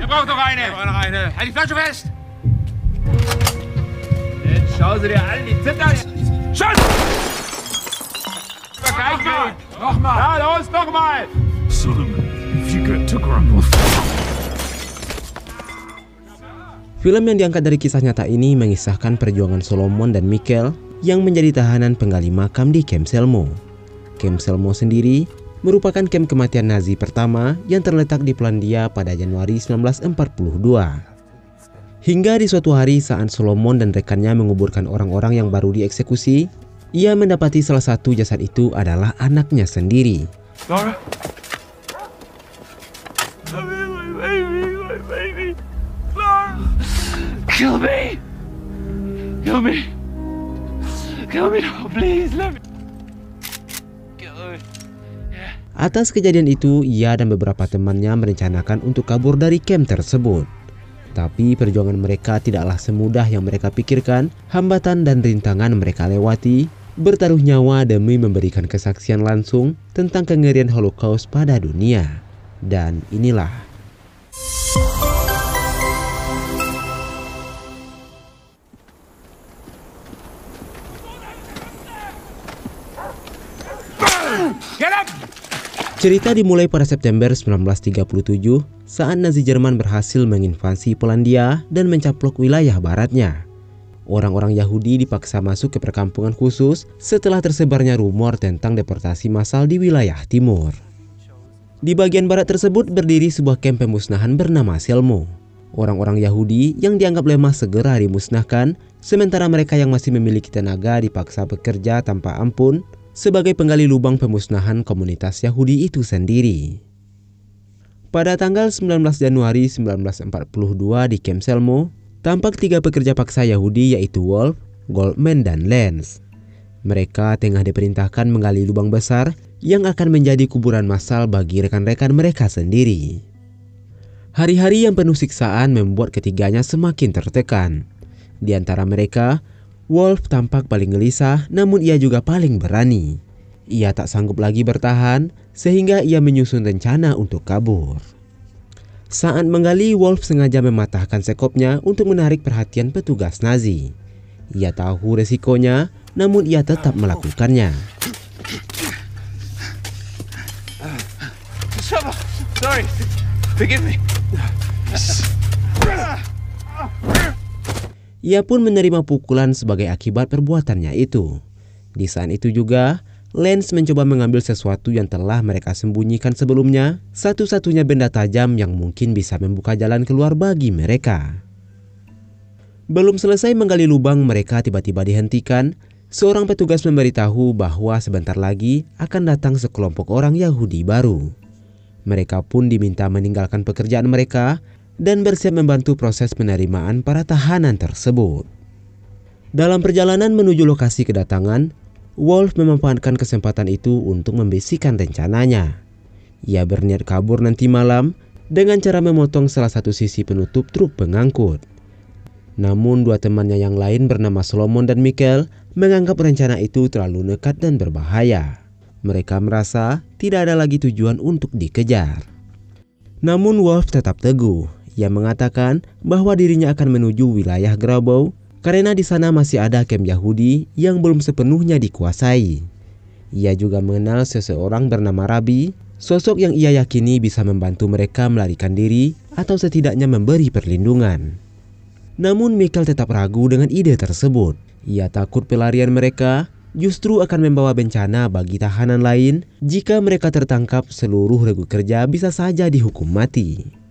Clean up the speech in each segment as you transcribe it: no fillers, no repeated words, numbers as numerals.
Ich brauche noch eine. Noch eine. Halt die Flasche fest. Jetzt schau sie dir an, die Zitter. Schuss! Nochmal. Ja, los, nochmal. Solomon, if you get to grumble. Film yang diangkat dari kisah nyata ini mengisahkan perjuangan Solomon dan Michael yang menjadi tahanan penggali makam di Camp Selmo. Camp Selmo sendiri merupakan kamp kematian Nazi pertama yang terletak di Polandia pada Januari 1942. Hingga di suatu hari saat Solomon dan rekannya menguburkan orang-orang yang baru dieksekusi, ia mendapati salah satu jasad itu adalah anaknya sendiri. Laura? My baby. Laura. Kill me. Kill me. Kill me now, please. Let me. Atas kejadian itu, ia dan beberapa temannya merencanakan untuk kabur dari kamp tersebut. Tapi perjuangan mereka tidaklah semudah yang mereka pikirkan. Hambatan dan rintangan mereka lewati, bertaruh nyawa demi memberikan kesaksian langsung tentang kengerian Holocaust pada dunia. Dan inilah cerita. Dimulai pada September 1937 saat Nazi Jerman berhasil menginvasi Polandia dan mencaplok wilayah baratnya. Orang-orang Yahudi dipaksa masuk ke perkampungan khusus setelah tersebarnya rumor tentang deportasi massal di wilayah timur. Di bagian barat tersebut berdiri sebuah kamp pemusnahan bernama Selmo. Orang-orang Yahudi yang dianggap lemah segera dimusnahkan, sementara mereka yang masih memiliki tenaga dipaksa bekerja tanpa ampun sebagai penggali lubang pemusnahan komunitas Yahudi itu sendiri. Pada tanggal 19 Januari 1942 di Camp Selmo, tampak 3 pekerja paksa Yahudi yaitu Wolf, Goldman, dan Lenz. Mereka tengah diperintahkan menggali lubang besar yang akan menjadi kuburan massal bagi rekan-rekan mereka sendiri. Hari-hari yang penuh siksaan membuat ketiganya semakin tertekan. Di antara mereka, Wolf tampak paling gelisah, namun ia juga paling berani. Ia tak sanggup lagi bertahan, sehingga ia menyusun rencana untuk kabur. Saat menggali, Wolf sengaja mematahkan sekopnya untuk menarik perhatian petugas Nazi. Ia tahu resikonya, namun ia tetap melakukannya. Sorry, forgive me. Ia pun menerima pukulan sebagai akibat perbuatannya itu. Di saat itu juga, Lenz mencoba mengambil sesuatu yang telah mereka sembunyikan sebelumnya, satu-satunya benda tajam yang mungkin bisa membuka jalan keluar bagi mereka. Belum selesai menggali lubang, mereka tiba-tiba dihentikan. Seorang petugas memberitahu bahwa sebentar lagi akan datang sekelompok orang Yahudi baru. Mereka pun diminta meninggalkan pekerjaan mereka dan bersiap membantu proses penerimaan para tahanan tersebut. Dalam perjalanan menuju lokasi kedatangan, Wolf memanfaatkan kesempatan itu untuk membisikkan rencananya. Ia berniat kabur nanti malam dengan cara memotong salah satu sisi penutup truk pengangkut. Namun 2 temannya yang lain bernama Solomon dan Michael menganggap rencana itu terlalu nekat dan berbahaya. Mereka merasa tidak ada lagi tujuan untuk dikejar. Namun Wolf tetap teguh. Ia mengatakan bahwa dirinya akan menuju wilayah Grabau karena di sana masih ada kamp Yahudi yang belum sepenuhnya dikuasai. Ia juga mengenal seseorang bernama Rabi, sosok yang ia yakini bisa membantu mereka melarikan diri atau setidaknya memberi perlindungan. Namun Michael tetap ragu dengan ide tersebut. Ia takut pelarian mereka justru akan membawa bencana bagi tahanan lain. Jika mereka tertangkap, seluruh regu kerja bisa saja dihukum mati.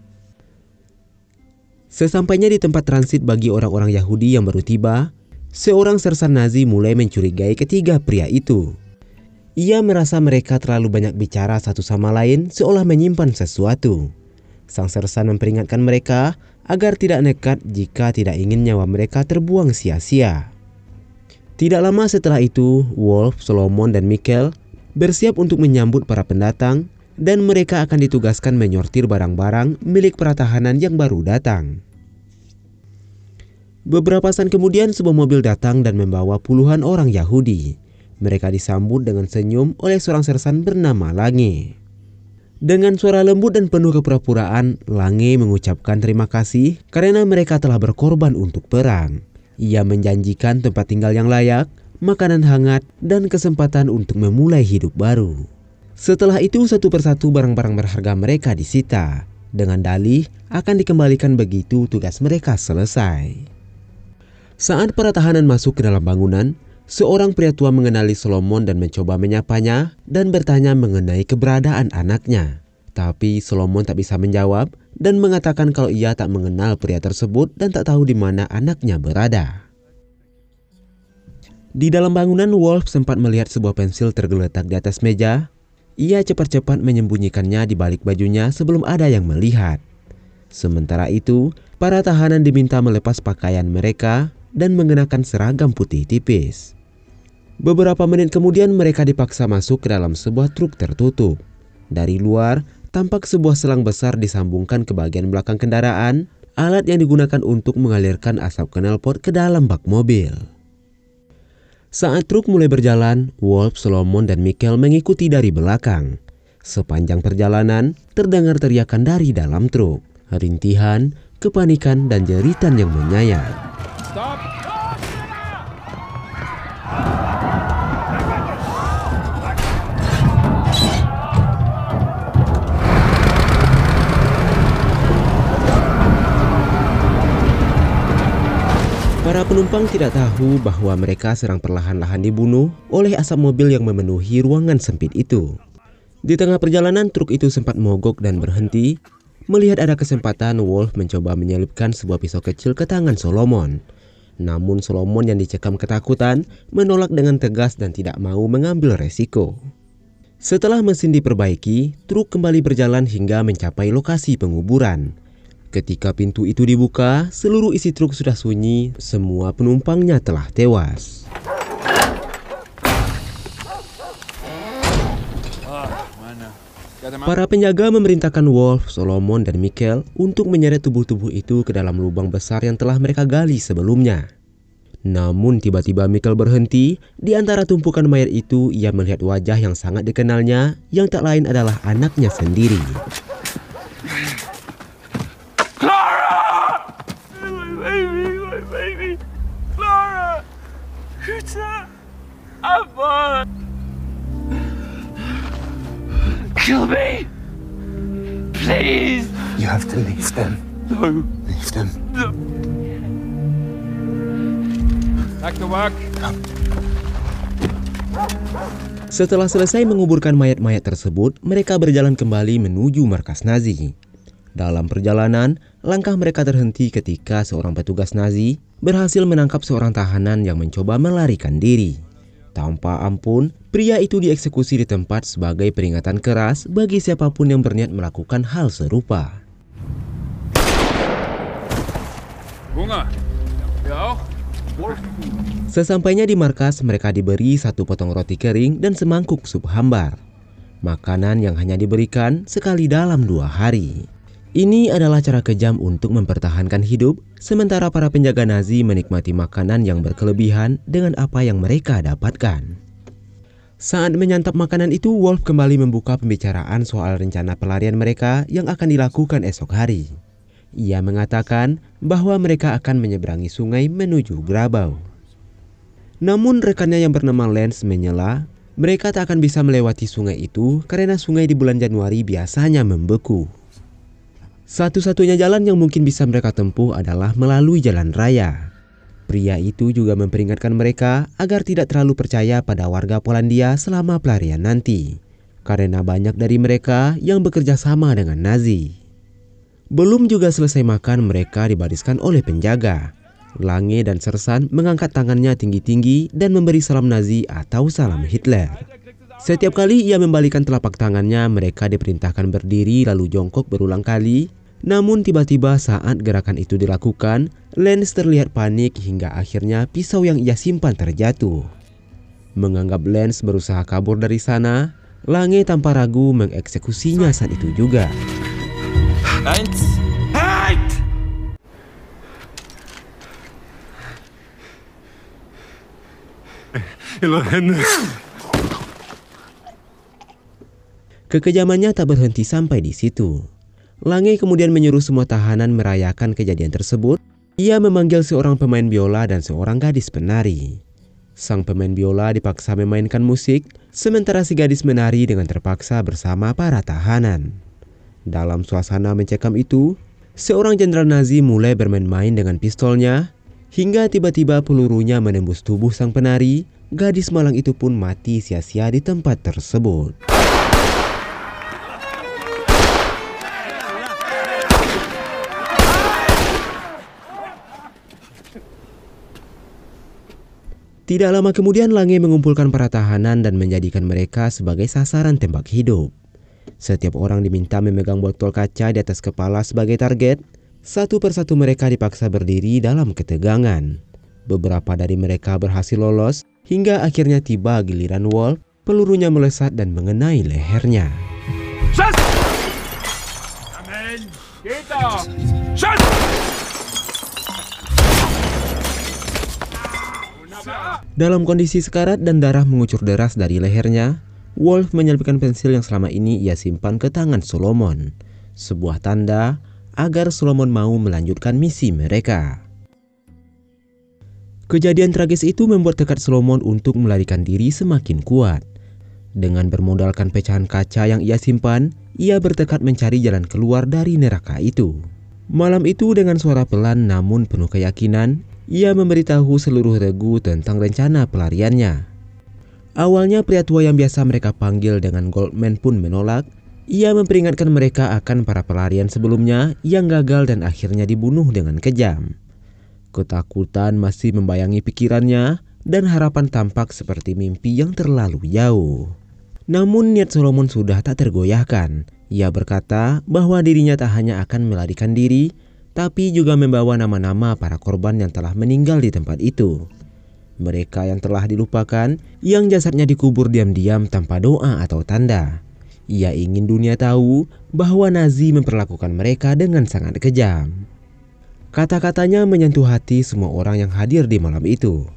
Sesampainya di tempat transit bagi orang-orang Yahudi yang baru tiba, seorang sersan Nazi mulai mencurigai ketiga pria itu. Ia merasa mereka terlalu banyak bicara satu sama lain seolah menyimpan sesuatu. Sang sersan memperingatkan mereka agar tidak nekat jika tidak ingin nyawa mereka terbuang sia-sia. Tidak lama setelah itu, Wolf, Solomon, dan Michael bersiap untuk menyambut para pendatang dan mereka akan ditugaskan menyortir barang-barang milik para tahanan yang baru datang. Beberapa saat kemudian sebuah mobil datang dan membawa puluhan orang Yahudi. Mereka disambut dengan senyum oleh seorang sersan bernama Lange. Dengan suara lembut dan penuh kepura-puraan, Lange mengucapkan terima kasih karena mereka telah berkorban untuk perang. Ia menjanjikan tempat tinggal yang layak, makanan hangat, dan kesempatan untuk memulai hidup baru. Setelah itu satu persatu barang-barang berharga mereka disita, dengan dalih akan dikembalikan begitu tugas mereka selesai. Saat para tahanan masuk ke dalam bangunan, seorang pria tua mengenali Solomon dan mencoba menyapanya dan bertanya mengenai keberadaan anaknya. Tapi Solomon tak bisa menjawab dan mengatakan kalau ia tak mengenal pria tersebut dan tak tahu di mana anaknya berada. Di dalam bangunan, Wolf sempat melihat sebuah pensil tergeletak di atas meja. Ia cepat-cepat menyembunyikannya di balik bajunya sebelum ada yang melihat. Sementara itu, para tahanan diminta melepas pakaian mereka dan mengenakan seragam putih tipis. Beberapa menit kemudian mereka dipaksa masuk ke dalam sebuah truk tertutup. Dari luar, tampak sebuah selang besar disambungkan ke bagian belakang kendaraan, alat yang digunakan untuk mengalirkan asap knalpot ke dalam bak mobil. Saat truk mulai berjalan, Wolf, Solomon, dan Mikkel mengikuti dari belakang. Sepanjang perjalanan, terdengar teriakan dari dalam truk, rintihan, kepanikan, dan jeritan yang menyayat. Stop! Para penumpang tidak tahu bahwa mereka sedang perlahan-lahan dibunuh oleh asap mobil yang memenuhi ruangan sempit itu. Di tengah perjalanan, truk itu sempat mogok dan berhenti. Melihat ada kesempatan, Wolf mencoba menyelipkan sebuah pisau kecil ke tangan Solomon. Namun Solomon yang dicekam ketakutan menolak dengan tegas dan tidak mau mengambil resiko. Setelah mesin diperbaiki, truk kembali berjalan hingga mencapai lokasi penguburan. Ketika pintu itu dibuka, seluruh isi truk sudah sunyi, semua penumpangnya telah tewas. Para penjaga memerintahkan Wolf, Solomon, dan Mikkel untuk menyeret tubuh-tubuh itu ke dalam lubang besar yang telah mereka gali sebelumnya. Namun tiba-tiba Mikkel berhenti. Di antara tumpukan mayat itu, ia melihat wajah yang sangat dikenalnya, yang tak lain adalah anaknya sendiri. My baby! Clara! Kuta! Abba! Kill me! Please! You have to leave them. No! Leave them. No! Back to work! Setelah selesai menguburkan mayat-mayat tersebut, mereka berjalan kembali menuju markas Nazi. Dalam perjalanan, langkah mereka terhenti ketika seorang petugas Nazi berhasil menangkap seorang tahanan yang mencoba melarikan diri. Tanpa ampun, pria itu dieksekusi di tempat sebagai peringatan keras bagi siapapun yang berniat melakukan hal serupa. Bunga! Ya? Sesampainya di markas, mereka diberi satu potong roti kering dan semangkuk sup hambar. Makanan yang hanya diberikan sekali dalam 2 hari. Ini adalah cara kejam untuk mempertahankan hidup, sementara para penjaga Nazi menikmati makanan yang berkelebihan dengan apa yang mereka dapatkan. Saat menyantap makanan itu, Wolf kembali membuka pembicaraan soal rencana pelarian mereka yang akan dilakukan esok hari. Ia mengatakan bahwa mereka akan menyeberangi sungai menuju Grabau. Namun rekannya yang bernama Lance menyela, mereka tak akan bisa melewati sungai itu karena sungai di bulan Januari biasanya membeku. Satu-satunya jalan yang mungkin bisa mereka tempuh adalah melalui jalan raya. Pria itu juga memperingatkan mereka agar tidak terlalu percaya pada warga Polandia selama pelarian nanti, karena banyak dari mereka yang bekerja sama dengan Nazi. Belum juga selesai makan, mereka dibariskan oleh penjaga. Lange dan Sersan mengangkat tangannya tinggi-tinggi dan memberi salam Nazi atau salam Hitler. Setiap kali ia membalikan telapak tangannya, mereka diperintahkan berdiri lalu jongkok berulang kali. Namun tiba-tiba saat gerakan itu dilakukan, Lance terlihat panik hingga akhirnya pisau yang ia simpan terjatuh. Menganggap Lance berusaha kabur dari sana, Lange tanpa ragu mengeksekusinya saat itu juga. Kekejamannya tak berhenti sampai di situ. Lange kemudian menyuruh semua tahanan merayakan kejadian tersebut. Ia memanggil seorang pemain biola dan seorang gadis penari. Sang pemain biola dipaksa memainkan musik, sementara si gadis menari dengan terpaksa bersama para tahanan. Dalam suasana mencekam itu, seorang jenderal Nazi mulai bermain-main dengan pistolnya, hingga tiba-tiba pelurunya menembus tubuh sang penari. Gadis malang itu pun mati sia-sia di tempat tersebut. Tidak lama kemudian Lange mengumpulkan para tahanan dan menjadikan mereka sebagai sasaran tembak hidup. Setiap orang diminta memegang botol kaca di atas kepala sebagai target. Satu persatu mereka dipaksa berdiri dalam ketegangan. Beberapa dari mereka berhasil lolos hingga akhirnya tiba giliran Wolf. Pelurunya melesat dan mengenai lehernya. Schuss! Amen. Kita! Schuss! Dalam kondisi sekarat dan darah mengucur deras dari lehernya, Wolf menyelipkan pensil yang selama ini ia simpan ke tangan Solomon. Sebuah tanda agar Solomon mau melanjutkan misi mereka. Kejadian tragis itu membuat tekad Solomon untuk melarikan diri semakin kuat. Dengan bermodalkan pecahan kaca yang ia simpan, ia bertekad mencari jalan keluar dari neraka itu. Malam itu dengan suara pelan namun penuh keyakinan, ia memberitahu seluruh regu tentang rencana pelariannya. Awalnya pria tua yang biasa mereka panggil dengan Goldman pun menolak. Ia memperingatkan mereka akan para pelarian sebelumnya yang gagal dan akhirnya dibunuh dengan kejam. Ketakutan masih membayangi pikirannya dan harapan tampak seperti mimpi yang terlalu jauh. Namun niat Solomon sudah tak tergoyahkan. Ia berkata bahwa dirinya tak hanya akan melarikan diri, tapi juga membawa nama-nama para korban yang telah meninggal di tempat itu. Mereka yang telah dilupakan, yang jasadnya dikubur diam-diam tanpa doa atau tanda. Ia ingin dunia tahu bahwa Nazi memperlakukan mereka dengan sangat kejam. Kata-katanya menyentuh hati semua orang yang hadir di malam itu.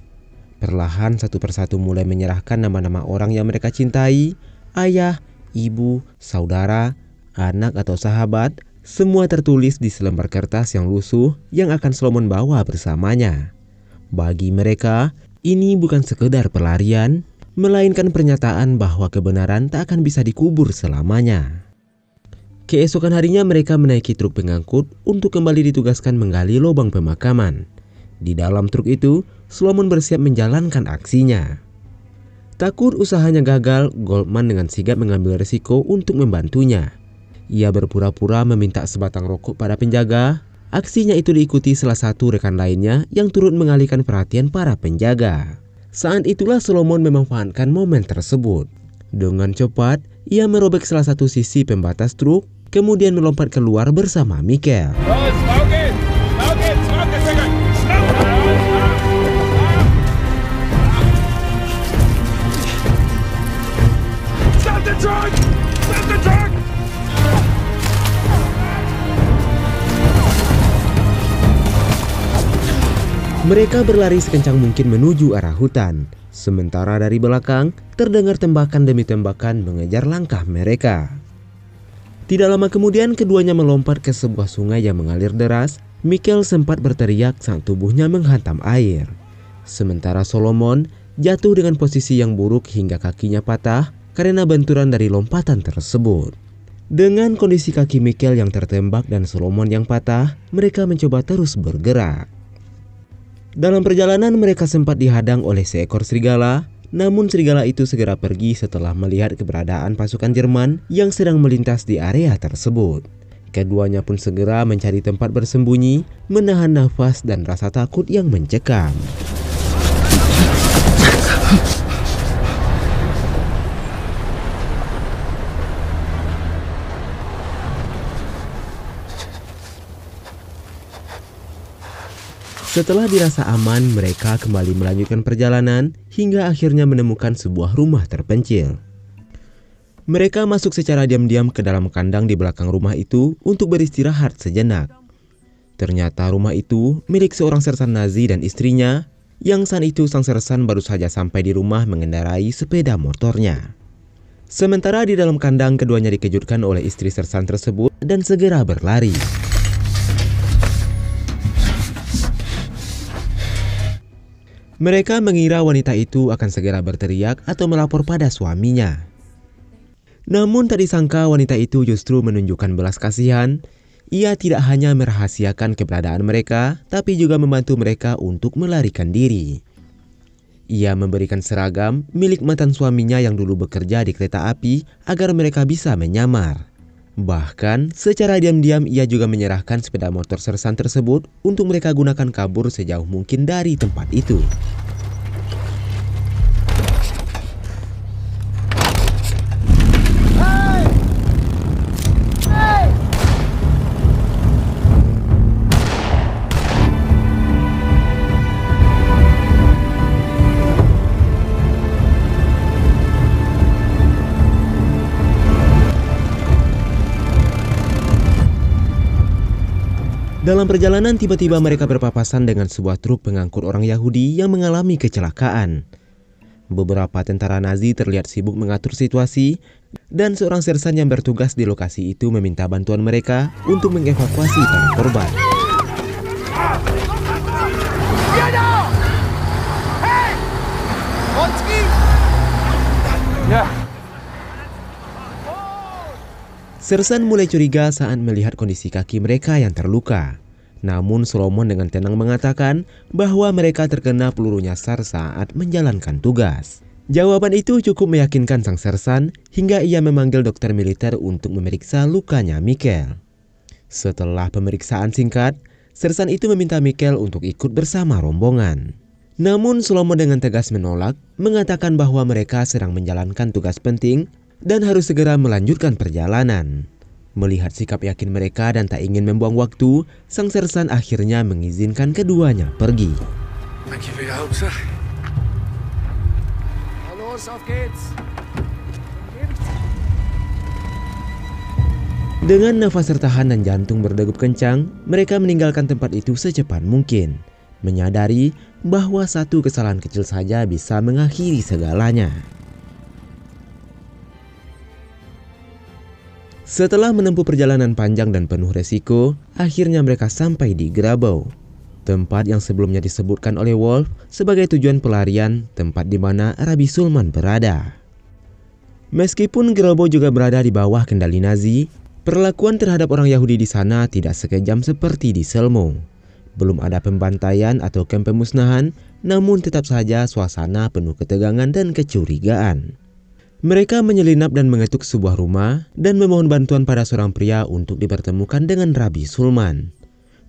Perlahan satu persatu mulai menyerahkan nama-nama orang yang mereka cintai, ayah, ibu, saudara, anak atau sahabat. Semua tertulis di selembar kertas yang lusuh yang akan Solomon bawa bersamanya. Bagi mereka, ini bukan sekedar pelarian, melainkan pernyataan bahwa kebenaran tak akan bisa dikubur selamanya. Keesokan harinya mereka menaiki truk pengangkut untuk kembali ditugaskan menggali lubang pemakaman. Di dalam truk itu, Solomon bersiap menjalankan aksinya. Takut usahanya gagal, Goldman dengan sigap mengambil risiko untuk membantunya. Ia berpura-pura meminta sebatang rokok pada penjaga. Aksinya itu diikuti salah satu rekan lainnya yang turut mengalihkan perhatian para penjaga. Saat itulah Solomon memanfaatkan momen tersebut. Dengan cepat, ia merobek salah satu sisi pembatas truk, kemudian melompat keluar bersama Michael. Stop the truck! Stop the truck! Mereka berlari sekencang mungkin menuju arah hutan. Sementara dari belakang, terdengar tembakan demi tembakan mengejar langkah mereka. Tidak lama kemudian keduanya melompat ke sebuah sungai yang mengalir deras. Michael sempat berteriak saat tubuhnya menghantam air. Sementara Solomon jatuh dengan posisi yang buruk hingga kakinya patah karena benturan dari lompatan tersebut. Dengan kondisi kaki Michael yang tertembak dan Solomon yang patah, mereka mencoba terus bergerak. Dalam perjalanan mereka sempat dihadang oleh seekor serigala, namun serigala itu segera pergi setelah melihat keberadaan pasukan Jerman yang sedang melintas di area tersebut. Keduanya pun segera mencari tempat bersembunyi, menahan nafas dan rasa takut yang mencekam. Setelah dirasa aman, mereka kembali melanjutkan perjalanan hingga akhirnya menemukan sebuah rumah terpencil. Mereka masuk secara diam-diam ke dalam kandang di belakang rumah itu untuk beristirahat sejenak. Ternyata rumah itu milik seorang sersan Nazi dan istrinya, yang saat itu sang sersan baru saja sampai di rumah mengendarai sepeda motornya. Sementara di dalam kandang, keduanya dikejutkan oleh istri sersan tersebut dan segera berlari. Mereka mengira wanita itu akan segera berteriak atau melapor pada suaminya. Namun tak disangka wanita itu justru menunjukkan belas kasihan. Ia tidak hanya merahasiakan keberadaan mereka, tapi juga membantu mereka untuk melarikan diri. Ia memberikan seragam milik mantan suaminya yang dulu bekerja di kereta api agar mereka bisa menyamar. Bahkan secara diam-diam ia juga menyerahkan sepeda motor sersan tersebut untuk mereka gunakan kabur sejauh mungkin dari tempat itu. Dalam perjalanan tiba-tiba mereka berpapasan dengan sebuah truk pengangkut orang Yahudi yang mengalami kecelakaan. Beberapa tentara Nazi terlihat sibuk mengatur situasi dan seorang sersan yang bertugas di lokasi itu meminta bantuan mereka untuk mengevakuasi para korban. Sersan mulai curiga saat melihat kondisi kaki mereka yang terluka. Namun Solomon dengan tenang mengatakan bahwa mereka terkena peluru nyasar saat menjalankan tugas. Jawaban itu cukup meyakinkan sang sersan hingga ia memanggil dokter militer untuk memeriksa lukanya Michael. Setelah pemeriksaan singkat, sersan itu meminta Michael untuk ikut bersama rombongan. Namun Solomon dengan tegas menolak, mengatakan bahwa mereka sedang menjalankan tugas penting dan harus segera melanjutkan perjalanan. Melihat sikap yakin mereka dan tak ingin membuang waktu, sang sersan akhirnya mengizinkan keduanya pergi. Dengan nafas tertahan dan jantung berdegup kencang, mereka meninggalkan tempat itu secepat mungkin, menyadari bahwa satu kesalahan kecil saja bisa mengakhiri segalanya. Setelah menempuh perjalanan panjang dan penuh resiko, akhirnya mereka sampai di Grabau, tempat yang sebelumnya disebutkan oleh Wolf sebagai tujuan pelarian, tempat di mana Rabbi Sulman berada. Meskipun Grabau juga berada di bawah kendali Nazi, perlakuan terhadap orang Yahudi di sana tidak sekejam seperti di Selmo. Belum ada pembantaian atau kamp pemusnahan, namun tetap saja suasana penuh ketegangan dan kecurigaan. Mereka menyelinap dan mengetuk sebuah rumah dan memohon bantuan pada seorang pria untuk dipertemukan dengan Rabbi Sulman.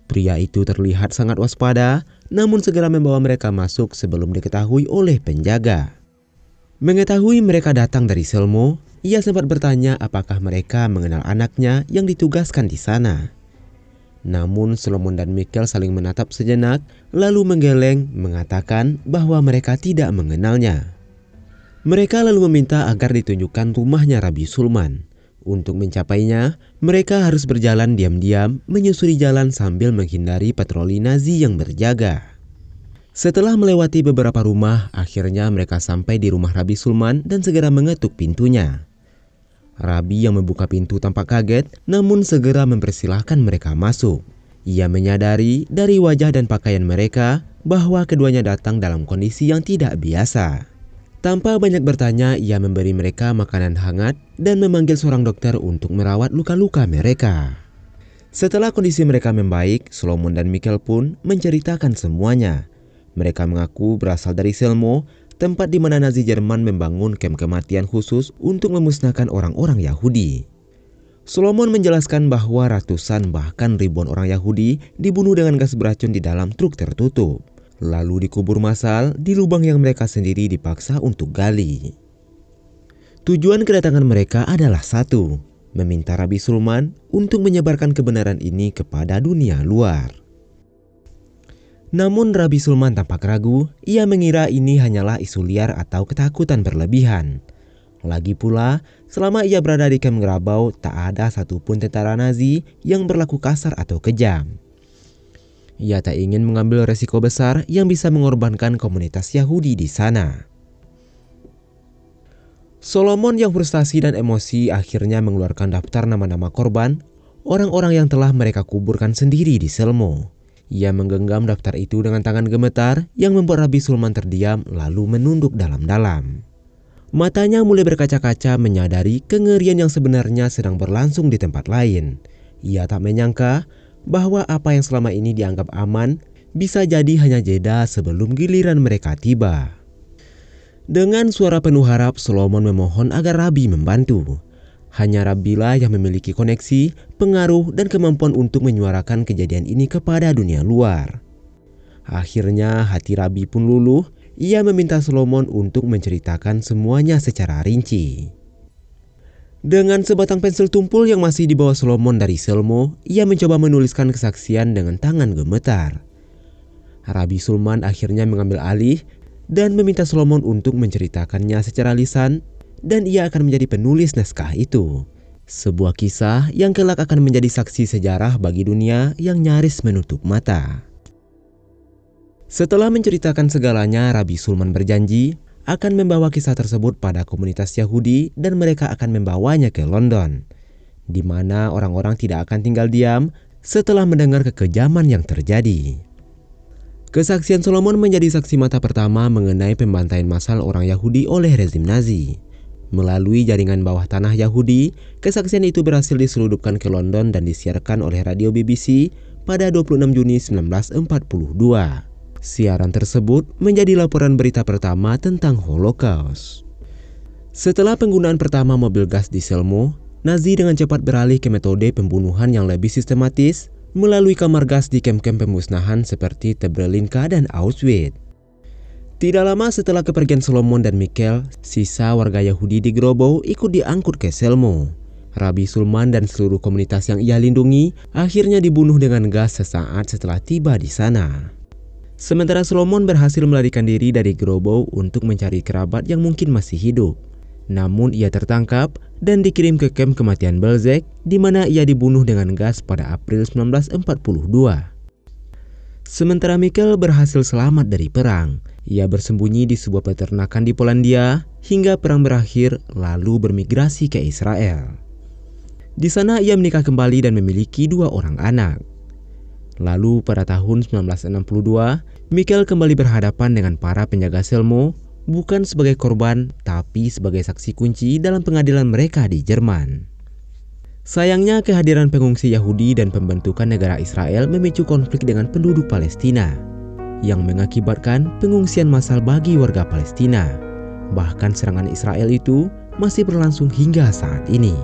Pria itu terlihat sangat waspada, namun segera membawa mereka masuk sebelum diketahui oleh penjaga. Mengetahui mereka datang dari Selmo, ia sempat bertanya apakah mereka mengenal anaknya yang ditugaskan di sana. Namun Solomon dan Michael saling menatap sejenak, lalu menggeleng mengatakan bahwa mereka tidak mengenalnya. Mereka lalu meminta agar ditunjukkan rumahnya Rabbi Sulman. Untuk mencapainya, mereka harus berjalan diam-diam menyusuri jalan sambil menghindari patroli Nazi yang berjaga. Setelah melewati beberapa rumah, akhirnya mereka sampai di rumah Rabbi Sulman dan segera mengetuk pintunya. Rabbi yang membuka pintu tampak kaget, namun segera mempersilahkan mereka masuk. Ia menyadari dari wajah dan pakaian mereka bahwa keduanya datang dalam kondisi yang tidak biasa. Tanpa banyak bertanya, ia memberi mereka makanan hangat dan memanggil seorang dokter untuk merawat luka-luka mereka. Setelah kondisi mereka membaik, Solomon dan Michael pun menceritakan semuanya. Mereka mengaku berasal dari Selmo, tempat di mana Nazi Jerman membangun kamp kematian khusus untuk memusnahkan orang-orang Yahudi. Solomon menjelaskan bahwa ratusan bahkan ribuan orang Yahudi dibunuh dengan gas beracun di dalam truk tertutup, lalu dikubur massal di lubang yang mereka sendiri dipaksa untuk gali. Tujuan kedatangan mereka adalah satu, meminta Rabbi Sulman untuk menyebarkan kebenaran ini kepada dunia luar. Namun Rabbi Sulman tampak ragu, ia mengira ini hanyalah isu liar atau ketakutan berlebihan. Lagi pula, selama ia berada di kamp Grabau, tak ada satupun tentara Nazi yang berlaku kasar atau kejam. Ia tak ingin mengambil resiko besar yang bisa mengorbankan komunitas Yahudi di sana. Solomon yang frustasi dan emosi akhirnya mengeluarkan daftar nama-nama korban, orang-orang yang telah mereka kuburkan sendiri di Selmo. Ia menggenggam daftar itu dengan tangan gemetar yang membuat Rabbi Sulman terdiam lalu menunduk dalam-dalam. Matanya mulai berkaca-kaca menyadari kengerian yang sebenarnya sedang berlangsung di tempat lain. Ia tak menyangka bahwa apa yang selama ini dianggap aman bisa jadi hanya jeda sebelum giliran mereka tiba. Dengan suara penuh harap, Solomon memohon agar Rabbi membantu. Hanya Rabbilah yang memiliki koneksi, pengaruh, dan kemampuan untuk menyuarakan kejadian ini kepada dunia luar. Akhirnya hati Rabbi pun luluh. Ia meminta Solomon untuk menceritakan semuanya secara rinci. Dengan sebatang pensil tumpul yang masih dibawa Solomon dari Selmo, ia mencoba menuliskan kesaksian dengan tangan gemetar. Rabbi Sulman akhirnya mengambil alih dan meminta Solomon untuk menceritakannya secara lisan, dan ia akan menjadi penulis naskah itu. Sebuah kisah yang kelak akan menjadi saksi sejarah bagi dunia yang nyaris menutup mata. Setelah menceritakan segalanya, Rabbi Sulman berjanji akan membawa kisah tersebut pada komunitas Yahudi dan mereka akan membawanya ke London, di mana orang-orang tidak akan tinggal diam setelah mendengar kekejaman yang terjadi. Kesaksian Solomon menjadi saksi mata pertama mengenai pembantaian massal orang Yahudi oleh rezim Nazi. Melalui jaringan bawah tanah Yahudi, kesaksian itu berhasil diseludupkan ke London dan disiarkan oleh radio BBC pada 26 Juni 1942. Siaran tersebut menjadi laporan berita pertama tentang Holocaust. Setelah penggunaan pertama mobil gas di Selmo, Nazi dengan cepat beralih ke metode pembunuhan yang lebih sistematis melalui kamar gas di kem-kem pemusnahan seperti Treblinka dan Auschwitz. Tidak lama setelah kepergian Solomon dan Michael, sisa warga Yahudi di Grobow ikut diangkut ke Selmo. Rabbi Sulman dan seluruh komunitas yang ia lindungi akhirnya dibunuh dengan gas sesaat setelah tiba di sana. Sementara Solomon berhasil melarikan diri dari Grobow untuk mencari kerabat yang mungkin masih hidup. Namun ia tertangkap dan dikirim ke kem kematian Belzec, di mana ia dibunuh dengan gas pada April 1942. Sementara Michael berhasil selamat dari perang. Ia bersembunyi di sebuah peternakan di Polandia hingga perang berakhir lalu bermigrasi ke Israel. Di sana ia menikah kembali dan memiliki 2 orang anak. Lalu pada tahun 1962, Michael kembali berhadapan dengan para penjaga Selmo, bukan sebagai korban, tapi sebagai saksi kunci dalam pengadilan mereka di Jerman. Sayangnya kehadiran pengungsi Yahudi dan pembentukan negara Israel memicu konflik dengan penduduk Palestina, yang mengakibatkan pengungsian massal bagi warga Palestina. Bahkan serangan Israel itu masih berlangsung hingga saat ini.